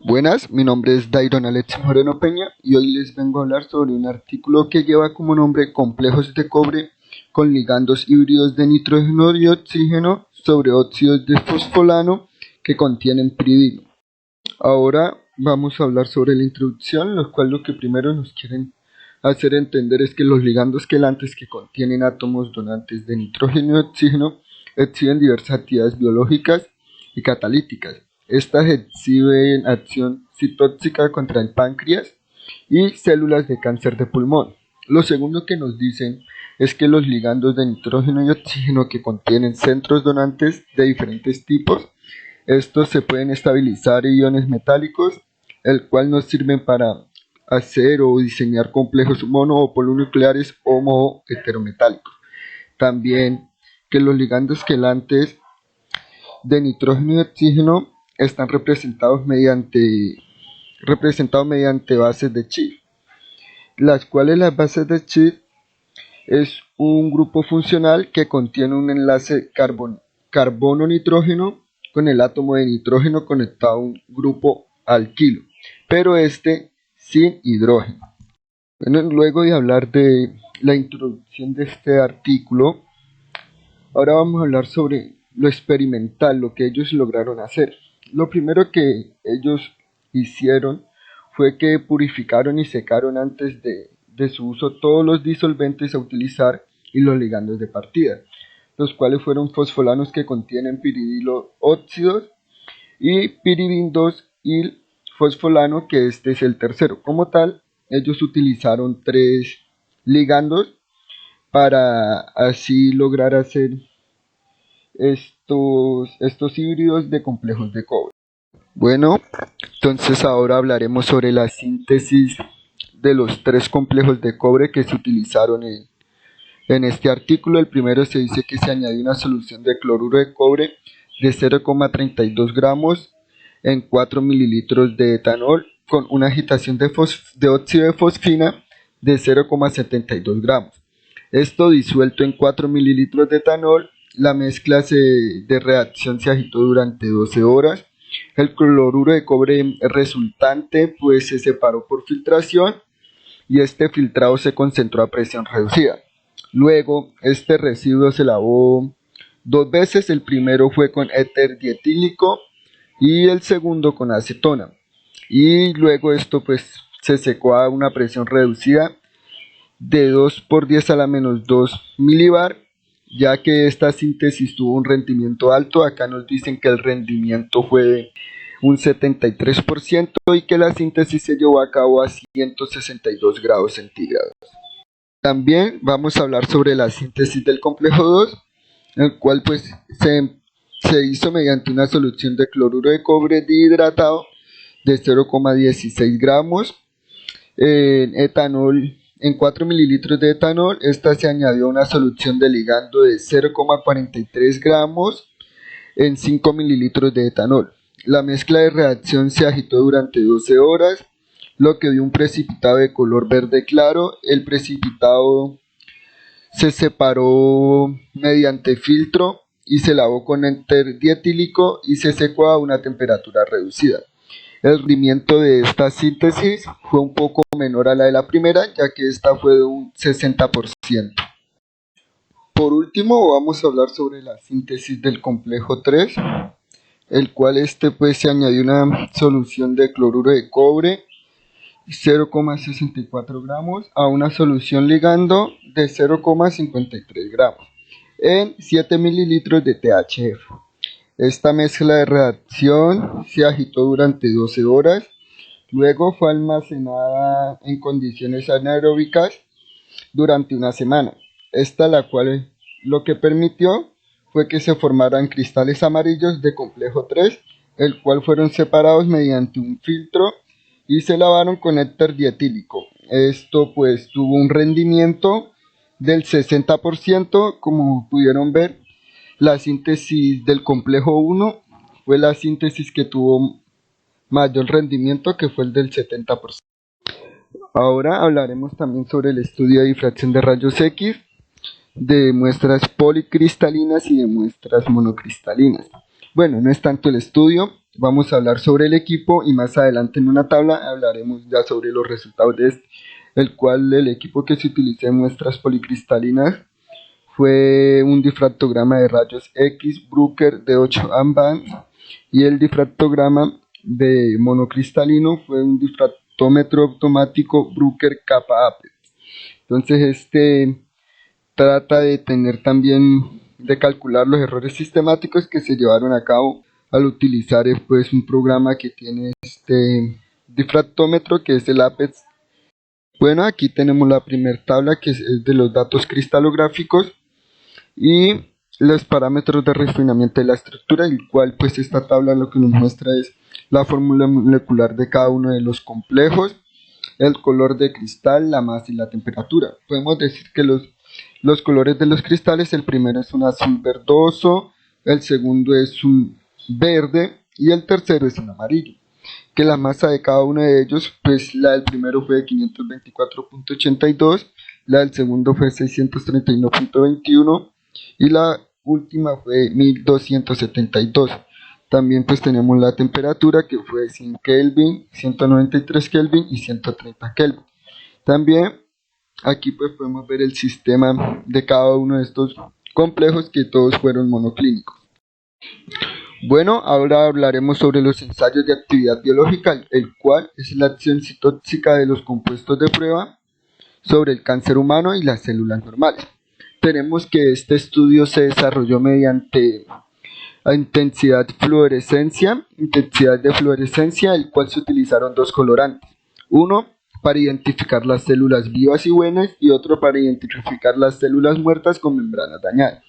Buenas, mi nombre es Dairon Alex Moreno Peña y hoy les vengo a hablar sobre un artículo que lleva como nombre Complejos de cobre con ligandos híbridos de nitrógeno y oxígeno sobre óxidos de fosfolano que contienen piridino. Ahora vamos a hablar sobre la introducción, lo cual lo que primero nos quieren hacer entender es que los ligandos quelantes que contienen átomos donantes de nitrógeno y oxígeno exhiben diversas actividades biológicas y catalíticas. Estas exhiben acción citóxica contra el páncreas y células de cáncer de pulmón. Lo segundo que nos dicen es que los ligandos de nitrógeno y oxígeno que contienen centros donantes de diferentes tipos, estos se pueden estabilizar iones metálicos, el cual nos sirven para hacer o diseñar complejos mono o polinucleares homo heterometálicos. También que los ligandos quelantes de nitrógeno y oxígeno están representados mediante bases de Schiff, las cuales las bases de Schiff es un grupo funcional que contiene un enlace carbono-nitrógeno con el átomo de nitrógeno conectado a un grupo alquilo, pero sin hidrógeno. Bueno, luego de hablar de la introducción de este artículo, ahora vamos a hablar sobre lo experimental, lo que ellos lograron hacer. Lo primero que ellos hicieron fue que purificaron y secaron antes de su uso todos los disolventes a utilizar y los ligandos de partida, los cuales fueron fosfolanos que contienen piridilo óxidos y piridin-2 y fosfolano, que este es el tercero. Como tal, ellos utilizaron 3 ligandos para así lograr hacer estos híbridos de complejos de cobre. Bueno, entonces ahora hablaremos sobre la síntesis de los 3 complejos de cobre que se utilizaron en este artículo. El primero se dice que se añadió una solución de cloruro de cobre de 0,32 gramos en 4 mililitros de etanol con una agitación de óxido de fosfina de 0,72 gramos. Esto disuelto en 4 mililitros de etanol, la mezcla de reacción se agitó durante 12 horas. El cloruro de cobre resultante pues se separó por filtración y este filtrado se concentró a presión reducida. Luego este residuo se lavó 2 veces, el primero fue con éter dietílico y el segundo con acetona. Y luego esto pues se secó a una presión reducida de 2 por 10 a la menos 2 milibar, ya que esta síntesis tuvo un rendimiento alto. Acá nos dicen que el rendimiento fue de un 73% y que la síntesis se llevó a cabo a 162 grados centígrados. También vamos a hablar sobre la síntesis del complejo 2, el cual pues se hizo mediante una solución de cloruro de cobre dihidratado de 0,16 gramos en etanol. En 4 mililitros de etanol, esta se añadió una solución de ligando de 0,43 gramos en 5 mililitros de etanol. La mezcla de reacción se agitó durante 12 horas, lo que dio un precipitado de color verde claro. El precipitado se separó mediante filtro y se lavó con éter dietílico y se secó a una temperatura reducida. El rendimiento de esta síntesis fue un poco menor a la de la primera, ya que esta fue de un 60%. Por último, vamos a hablar sobre la síntesis del complejo 3, el cual pues se añadió una solución de cloruro de cobre 0,64 gramos a una solución ligando de 0,53 gramos en 7 mililitros de THF. Esta mezcla de reacción se agitó durante 12 horas, luego fue almacenada en condiciones anaeróbicas durante una semana. La cual lo que permitió fue que se formaran cristales amarillos de complejo 3, el cual fueron separados mediante un filtro y se lavaron con éter dietílico. Esto pues tuvo un rendimiento del 60%, como pudieron ver. La síntesis del complejo 1 fue la síntesis que tuvo mayor rendimiento, que fue el del 70%. Ahora hablaremos también sobre el estudio de difracción de rayos X de muestras policristalinas y de muestras monocristalinas. Bueno, no es tanto el estudio, vamos a hablar sobre el equipo y más adelante en una tabla hablaremos ya sobre los resultados de este, el cual el equipo que se utiliza en muestras policristalinas fue un difractograma de rayos X Bruker de 8 ambands y el difractograma de monocristalino fue un difractómetro automático Bruker kappa Apex. Entonces este trata de tener también de calcular los errores sistemáticos que se llevaron a cabo al utilizar pues un programa que tiene este difractómetro que es el Apex. Bueno, aquí tenemos la primera tabla que es de los datos cristalográficos y los parámetros de refinamiento de la estructura, el cual pues esta tabla lo que nos muestra es la fórmula molecular de cada uno de los complejos, el color de cristal, la masa y la temperatura. Podemos decir que los colores de los cristales, el primero es un azul verdoso, el segundo es un verde y el tercero es un amarillo. Que la masa de cada uno de ellos, pues la del primero fue de 524.82, la del segundo fue 631.21 y la última fue 1272. También pues tenemos la temperatura que fue 100 Kelvin, 193 Kelvin y 130 Kelvin. También aquí pues podemos ver el sistema de cada uno de estos complejos que todos fueron monoclínicos. Bueno, ahora hablaremos sobre los ensayos de actividad biológica, el cual es la acción citóxica de los compuestos de prueba sobre el cáncer humano y las células normales. Tenemos que este estudio se desarrolló mediante intensidad de fluorescencia, el cual se utilizaron dos colorantes, uno para identificar las células vivas y buenas y otro para identificar las células muertas con membranas dañadas,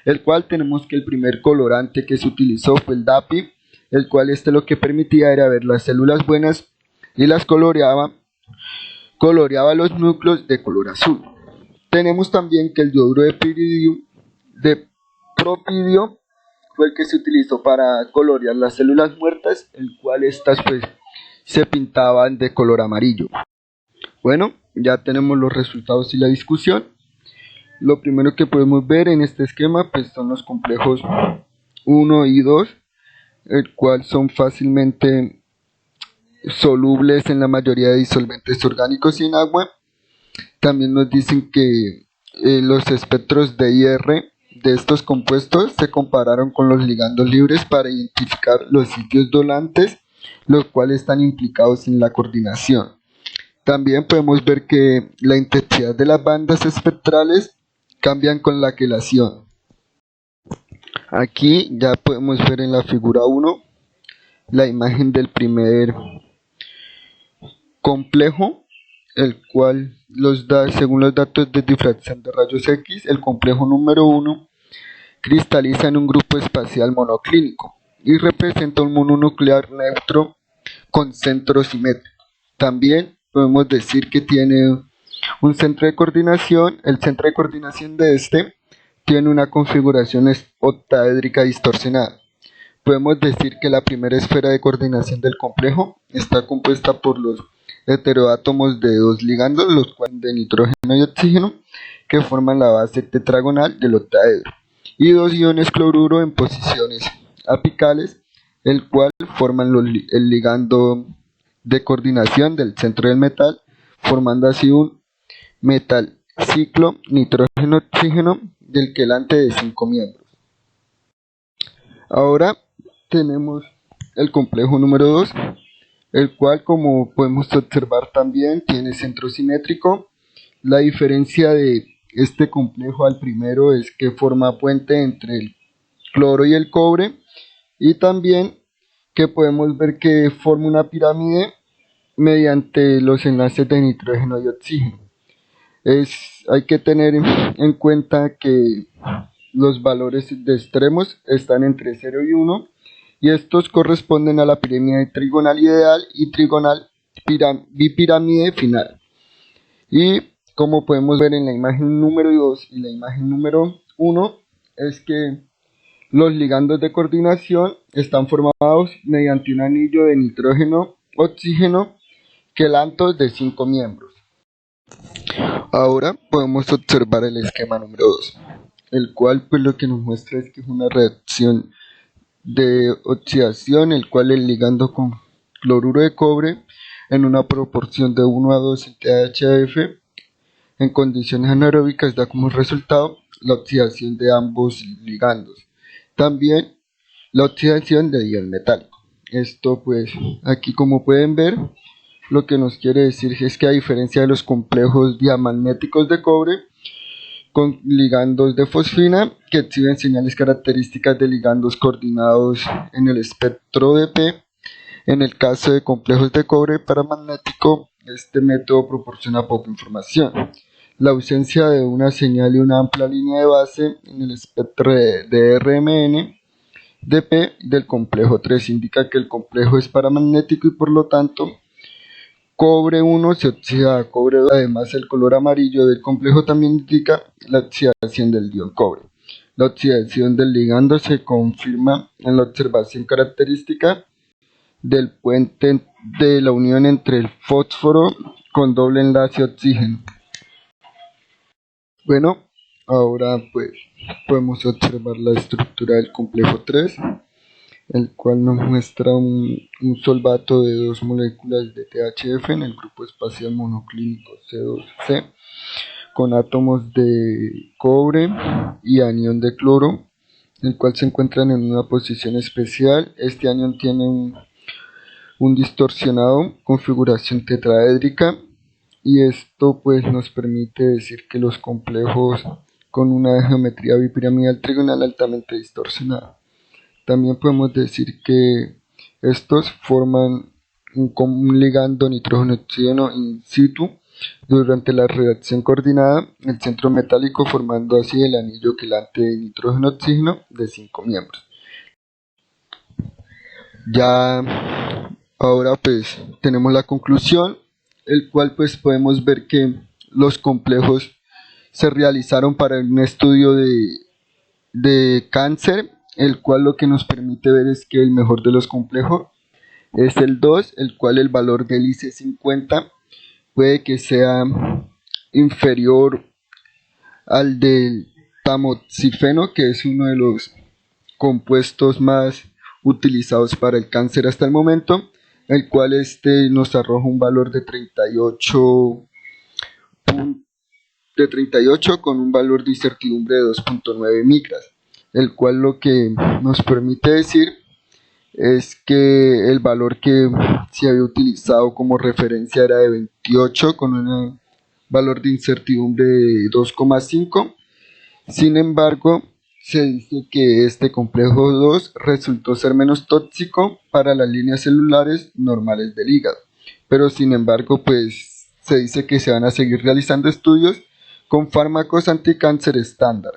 el cual tenemos que el primer colorante que se utilizó fue el DAPI, el cual lo que permitía era ver las células buenas y las coloreaba los núcleos de color azul. Tenemos también que el yoduro de propidio fue el que se utilizó para colorear las células muertas, el cual estas pues se pintaban de color amarillo. Bueno, ya tenemos los resultados y la discusión. Lo primero que podemos ver en este esquema pues son los complejos 1 y 2, el cual son fácilmente solubles en la mayoría de disolventes orgánicos y en agua. También nos dicen que los espectros de IR de estos compuestos se compararon con los ligandos libres para identificar los sitios dolantes, los cuales están implicados en la coordinación. También podemos ver que la intensidad de las bandas espectrales cambian con la quelación. Aquí ya podemos ver en la figura 1 la imagen del primer complejo, el cual según los datos de difracción de rayos X, el complejo número 1 cristaliza en un grupo espacial monoclínico y representa un mononuclear neutro con centro simétrico. También podemos decir que tiene un centro de coordinación. El centro de coordinación de este tiene una configuración octaédrica distorsionada. Podemos decir que la primera esfera de coordinación del complejo está compuesta por los heteroátomos de dos ligandos, los cuales de nitrógeno y oxígeno, que forman la base tetragonal del octaedro, y dos iones cloruro en posiciones apicales, el cual forman el ligando de coordinación del centro del metal, formando así un metal ciclo nitrógeno-oxígeno del quelante de 5 miembros. Ahora tenemos el complejo número 2, el cual, como podemos observar, también tiene centro simétrico. La diferencia de este complejo al primero es que forma puente entre el cloro y el cobre, y también que podemos ver que forma una pirámide mediante los enlaces de nitrógeno y oxígeno. Hay que tener en cuenta que los valores de extremos están entre 0 y 1, y estos corresponden a la pirámide trigonal ideal y trigonal bipirámide final. Y como podemos ver en la imagen número 2 y la imagen número 1, es que los ligandos de coordinación están formados mediante un anillo de nitrógeno-oxígeno quelantos de 5 miembros. Ahora podemos observar el esquema número 2, el cual pues lo que nos muestra es que es una reacción de oxidación, el cual el ligando con cloruro de cobre en una proporción de 1 a 2 en THF en condiciones anaeróbicas da como resultado la oxidación de ambos ligandos. También la oxidación de ion metálico. Esto pues aquí, como pueden ver, lo que nos quiere decir es que a diferencia de los complejos diamagnéticos de cobre con ligandos de fosfina que exhiben señales características de ligandos coordinados en el espectro de P, en el caso de complejos de cobre paramagnético, este método proporciona poca información. La ausencia de una señal y una amplia línea de base en el espectro de RMN de P del complejo 3 indica que el complejo es paramagnético y por lo tanto cobre 1 se oxida a cobre 2. Además, el color amarillo del complejo también indica la oxidación del ion cobre. La oxidación del ligando se confirma en la observación característica del puente de la unión entre el fósforo con doble enlace oxígeno. Bueno, ahora pues podemos observar la estructura del complejo 3, el cual nos muestra un solvato de 2 moléculas de THF en el grupo espacial monoclínico C2C con átomos de cobre y anión de cloro, el cual se encuentran en una posición especial. Este anión tiene un distorsionado configuración tetraédrica y esto pues nos permite decir que los complejos con una geometría bipiramidal trigonal altamente distorsionada. También podemos decir que estos forman un ligando nitrógeno-oxígeno in situ durante la reacción coordinada, el centro metálico formando así el anillo quelante de nitrógeno-oxígeno de 5 miembros. Ya ahora pues tenemos la conclusión, el cual pues podemos ver que los complejos se realizaron para un estudio de cáncer, el cual lo que nos permite ver es que el mejor de los complejos es el 2, el cual el valor del IC50 puede que sea inferior al del tamoxifeno, que es uno de los compuestos más utilizados para el cáncer hasta el momento, el cual nos arroja un valor de 38 con un valor de incertidumbre de 2.9 micras, el cual lo que nos permite decir es que el valor que se había utilizado como referencia era de 28 con un valor de incertidumbre de 2,5. Sin embargo, se dice que este complejo 2 resultó ser menos tóxico para las líneas celulares normales del hígado, pero sin embargo pues se dice que se van a seguir realizando estudios con fármacos anticáncer estándar.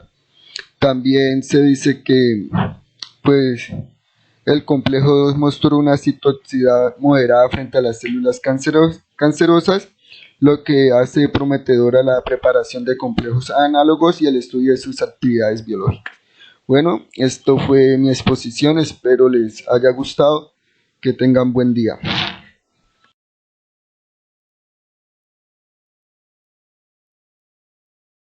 También se dice que pues el complejo 2 mostró una citotoxicidad moderada frente a las células cancerosas, lo que hace prometedora la preparación de complejos análogos y el estudio de sus actividades biológicas. Bueno, esto fue mi exposición, espero les haya gustado, que tengan buen día.